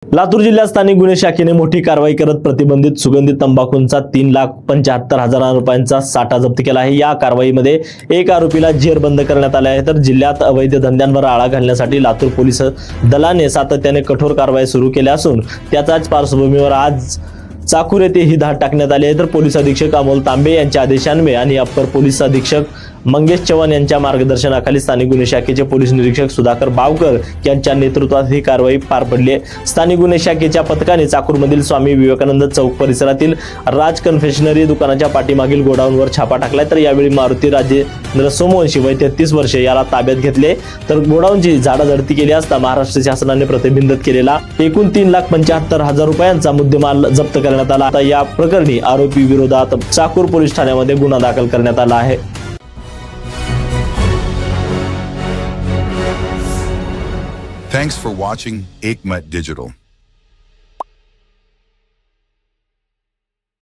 लातूर जिल्ह्यात स्थानिक गुन्हे शाखेने मोठी कारवाई करत प्रतिबंधित सुगंधित तंबाखूंचा 3,75,000 रुपयांचा साठा जप्त केला आहे। या कारवाईमध्ये एक आरोपीला जेरबंद करण्यात आले आहे। तर जिल्ह्यात अवैध धंद्यांवर आळा घालण्यासाठी लातूर पोलीस दलाने सातत्याने कठोर कारवाई सुरू केली असून त्याचाच पार्श्वभूमीवर आज चाकूर येथे ही धाड टाकण्यात आली आहे। तर पोलीस अधीक्षक अमोल तांबे यांच्या आदेशान्वये आणि अप्पर पोलीस अधीक्षक मंगेश चव्हाण यांच्या मार्गदर्शनाखाली स्थानिक गुन्हे शाखेचे पोलीस निरीक्षक सुधाकर बावकर यांच्या नेतृत्वात ही कारवाई पार पडली आहे। स्थानिक गुन्हे शाखेच्या पथकाने चाकूरमधील स्वामी विवेकानंद चौक परिसरातील राज कन्फेशनरी दुकानाच्या पाठीमागील गोडाऊनवर छापा टाकलाय। तर यावेळी मारुती राजेंद्र सोमवंशी वय 33 वर्षे याला ताब्यात घेतले। तर गोडाऊनची झाडाझडती केली असता महाराष्ट्र शासनाने प्रतिबंधित केलेला एकूण 3,75,000 रुपयांचा मुद्देमाल जप्त करण्यात आला। आता या प्रकरणी आरोपी विरोधात चाकूर पोलीस ठाण्यामध्ये गुन्हा दाखल करण्यात आला आहे। Thanks for watching Ekmat Digital.